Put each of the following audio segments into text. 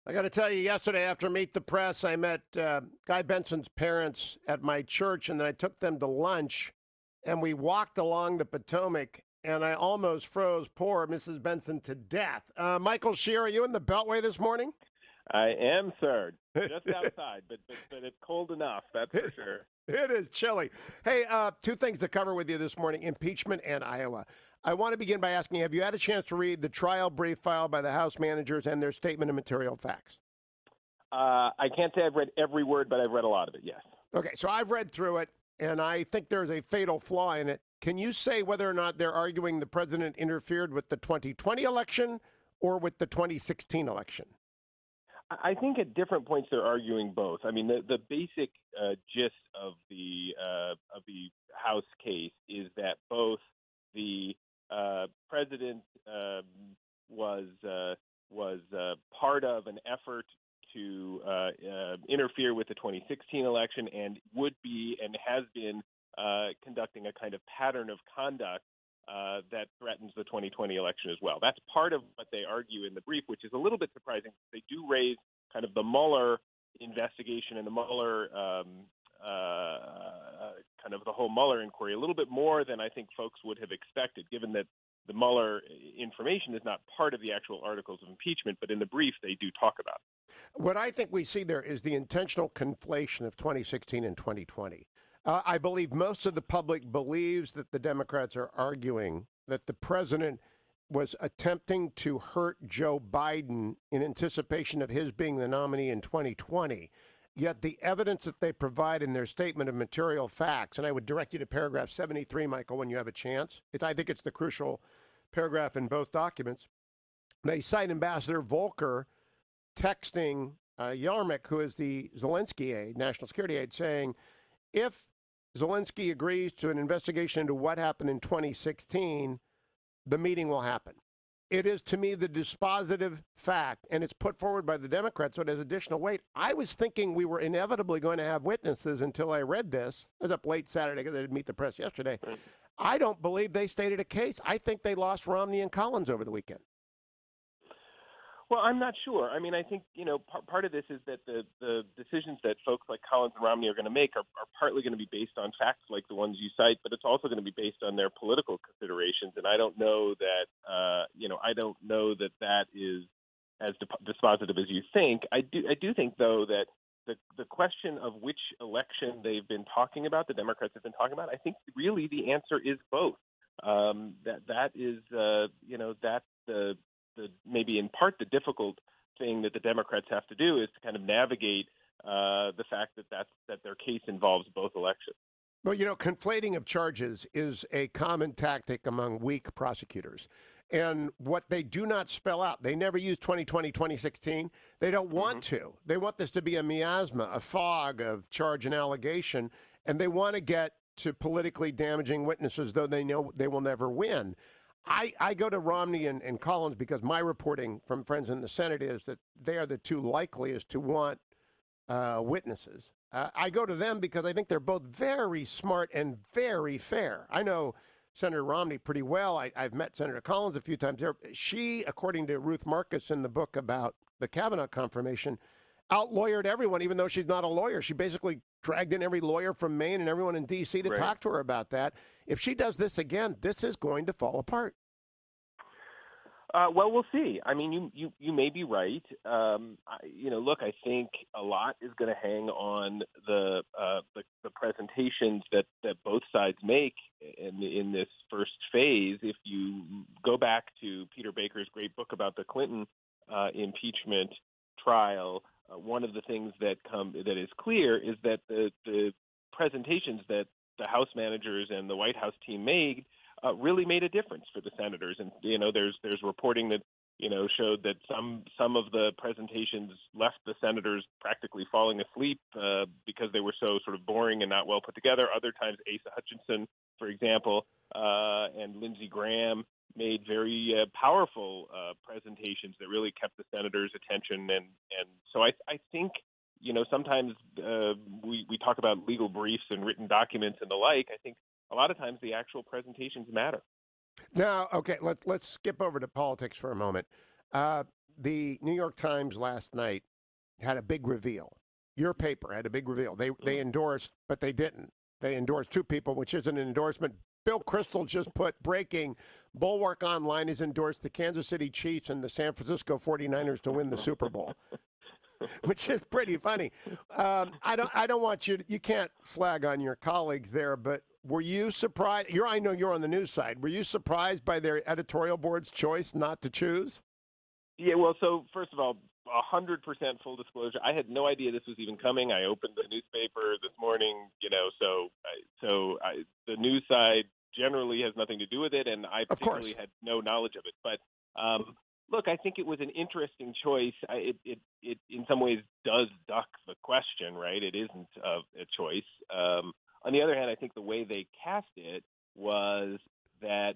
I got to tell you, yesterday after Meet the Press, I met Guy Benson's parents at my church, and then I took them to lunch, and we walked along the Potomac, and I almost froze poor Mrs. Benson to death. Michael Shear, are you in the Beltway this morning? I am, sir. Just outside, but it's cold enough, that's for sure. It is chilly. Hey, two things to cover with you this morning, impeachment and Iowa. I want to begin by asking, have you had a chance to read the trial brief filed by the House managers and their statement of material facts? I can't say I've read every word, but I've read a lot of it, yes. Okay, so I've read through it, and I think there's a fatal flaw in it. Can you say whether or not they're arguing the president interfered with the 2020 election or with the 2016 election? I think at different points they're arguing both. I mean, the basic gist of the House case is that both the president was part of an effort to interfere with the 2016 election and would be and has been conducting a kind of pattern of conduct that threatens the 2020 election as well. That's part of what they argue in the brief, which is a little bit surprising. They do raise kind of the Mueller investigation and the Mueller kind of the whole Mueller inquiry a little bit more than I think folks would have expected, given that the Mueller information is not part of the actual articles of impeachment, but in the brief they do talk about it. What I think we see there is the intentional conflation of 2016 and 2020. I believe most of the public believes that the Democrats are arguing that the president was attempting to hurt Joe Biden in anticipation of his being the nominee in 2020. Yet the evidence that they provide in their statement of material facts, and I would direct you to paragraph 73, Michael, when you have a chance. I think it's the crucial paragraph in both documents. They cite Ambassador Volker texting Yarmuk, who is the Zelensky aide, national security aide, saying, if Zelensky agrees to an investigation into what happened in 2016, the meeting will happen. It is, to me, the dispositive fact, and it's put forward by the Democrats, so it has additional weight. I was thinking we were inevitably going to have witnesses until I read this. I was up late Saturday because I didn't meet the press yesterday. I don't believe they stated a case. I think they lost Romney and Collins over the weekend. Well, I'm not sure. I mean, I think, part of this is that the decisions that folks like Collins and Romney are going to make are partly going to be based on facts like the ones you cite, but it's also going to be based on their political considerations. And I don't know that, that is as dispositive as you think. I do think, though, that the question of which election they've been talking about, the Democrats have been talking about, I think really the answer is both. That is, that's the maybe in part the difficult thing that the Democrats have to do is to kind of navigate the fact that their case involves both elections. Well, conflating of charges is a common tactic among weak prosecutors. And what they do not spell out, they never use 2020, 2016. They don't want to. They want this to be a miasma, a fog of charge and allegation, and they want to get to politically damaging witnesses, though they know they will never win. I go to Romney and Collins because my reporting from friends in the Senate is that they are the two likeliest to want witnesses. I go to them because I think they're both very smart and very fair. I know Senator Romney pretty well. I've met Senator Collins a few times. She, according to Ruth Marcus in the book about the Kavanaugh confirmation, out-lawyered everyone, even though she's not a lawyer. She basically dragged in every lawyer from Maine and everyone in D.C. to talk to her about that. If she does this again, this is going to fall apart. Well, we'll see. I mean, you may be right. Look, I think a lot is going to hang on the presentations that both sides make in this first phase. If you go back to Peter Baker's great book about the Clinton impeachment trial, one of the things that is clear is that the presentations that the House managers and the White House team made really made a difference for the senators. And there's reporting that showed that some of the presentations left the senators practically falling asleep because they were so sort of boring and not well put together. Other times, Asa Hutchinson, for example, and Lindsey Graham made very powerful presentations that really kept the senators' attention. And so I think, sometimes we talk about legal briefs and written documents and the like. I think a lot of times the actual presentations matter. Now, okay, let's skip over to politics for a moment. the New York Times last night had a big reveal. Your paper had a big reveal. They endorsed, but they didn't. They endorsed two people, which isn't an endorsement. Bill Kristol just put breaking. Bulwark Online has endorsed the Kansas City Chiefs and the San Francisco 49ers to win the Super Bowl, which is pretty funny. I don't want you to, you can't slag on your colleagues there, but were you surprised? I know you're on the news side. Were you surprised by their editorial board's choice not to choose? Yeah, well, so first of all, 100% full disclosure. I had no idea this was even coming. I opened the newspaper this morning, the news side generally has nothing to do with it, and I particularly had no knowledge of it. But look, I think it was an interesting choice. It in some ways does duck the question, right? It isn't a choice. On the other hand, I think the way they cast it was that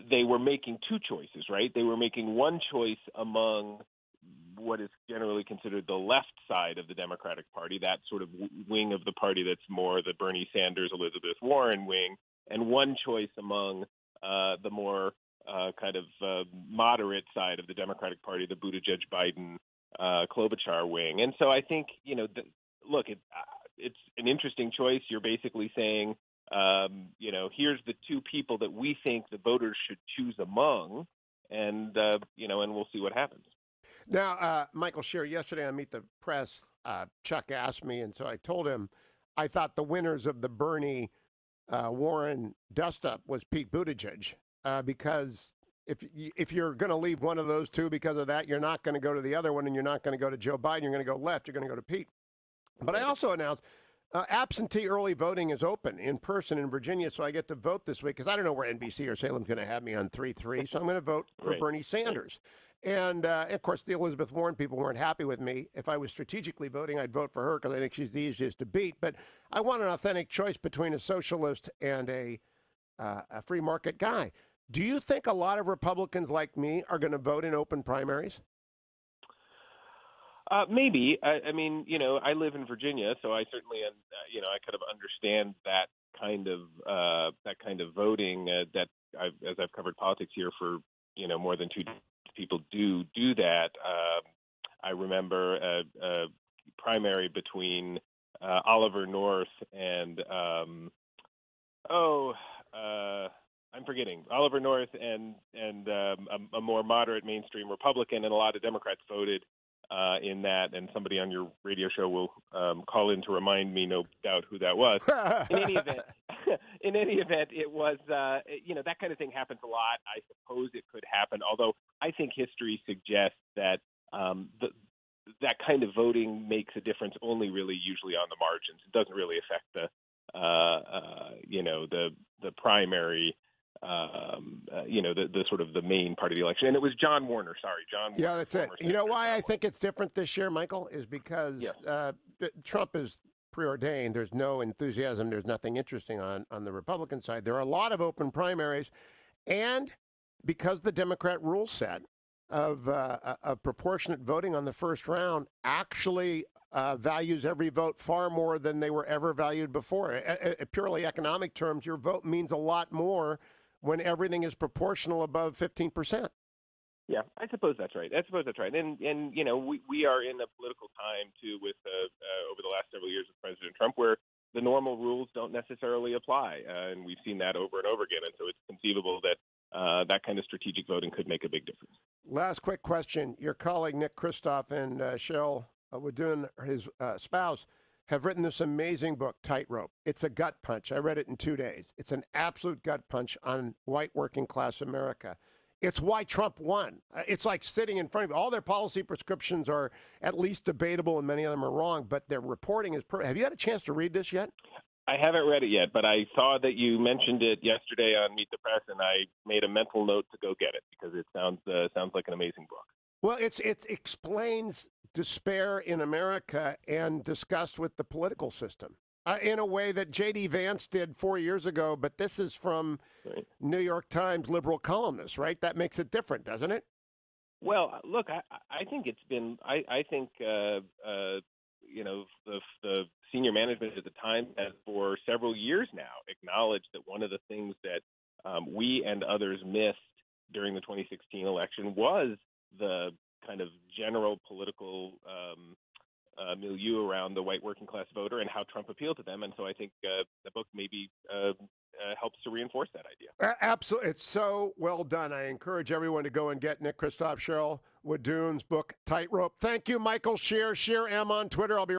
they were making two choices, right? They were making one choice among what is generally considered the left side of the Democratic Party, that sort of wing of the party that's more the Bernie Sanders, Elizabeth Warren wing, and one choice among the more moderate side of the Democratic Party, the Buttigieg, Biden, Klobuchar wing. And so I think, it's an interesting choice. You're basically saying, here's the two people that we think the voters should choose among, and we'll see what happens. Now, Michael Shear, yesterday on Meet the Press, Chuck asked me, and so I told him I thought the winners of the Bernie Warren dust-up was Pete Buttigieg, because if you're going to leave one of those two because of that, you're not going to go to the other one, and you're not going to go to Joe Biden. You're going to go left. You're going to go to Pete. But I also announced absentee early voting is open in person in Virginia, so I get to vote this week because I don't know where NBC or Salem's going to have me on 3-3, so I'm going to vote for Bernie Sanders. And, of course, the Elizabeth Warren people weren't happy with me. If I was strategically voting, I'd vote for her because I think she's the easiest to beat. But I want an authentic choice between a socialist and a free market guy. Do you think a lot of Republicans like me are going to vote in open primaries? Maybe. I mean, I live in Virginia, so I certainly, I kind of understand that kind of voting. That as I've covered politics here for more than 2 people do that. I remember a primary between Oliver North and I'm forgetting Oliver North and a more moderate mainstream Republican, and a lot of Democrats voted in that, and somebody on your radio show will call in to remind me, no doubt, who that was. In any event, it was, that kind of thing happens a lot. I suppose it could happen, although I think history suggests that that kind of voting makes a difference only really usually on the margins. It doesn't really affect the primary, the sort of the main part of the election. And it was John Warner. Yeah, that's it. You know why I think it's different this year, Michael, is because Trump is preordained. There's no enthusiasm. There's nothing interesting on the Republican side. There are a lot of open primaries. And because the Democrat rule set of proportionate voting on the first round actually values every vote far more than they were ever valued before. Purely economic terms, your vote means a lot more when everything is proportional above 15%. Yeah, I suppose that's right. And we are in a political time, too, with over the last several years with President Trump, where the normal rules don't necessarily apply. And we've seen that over and over again. And so it's conceivable that that kind of strategic voting could make a big difference. Last quick question. Your colleague, Nick Kristof, and Cheryl Wadun, his spouse, have written this amazing book, Tightrope. It's a gut punch. I read it in 2 days. It's an absolute gut punch on white working class America. It's why Trump won. It's like sitting in front of you. All their policy prescriptions are at least debatable, and many of them are wrong, but their reporting is perfect. Have you had a chance to read this yet? I haven't read it yet, but I saw that you mentioned it yesterday on Meet the Press, and I made a mental note to go get it because it sounds like an amazing book. Well, it explains despair in America and disgust with the political system in a way that J.D. Vance did 4 years ago, but this is from New York Times liberal columnists, right? That makes it different, doesn't it? Well, look, I think it's been – I think, the senior management at the Times has for several years now acknowledged that one of the things that we and others missed during the 2016 election was the kind of general political milieu around the white working class voter and how Trump appealed to them. And so I think the book maybe helps to reinforce that idea. Absolutely. It's so well done. I encourage everyone to go and get Nick Kristof, Cheryl Wadoon's book, Tightrope. Thank you, Michael Shear, Shear M on Twitter. I'll be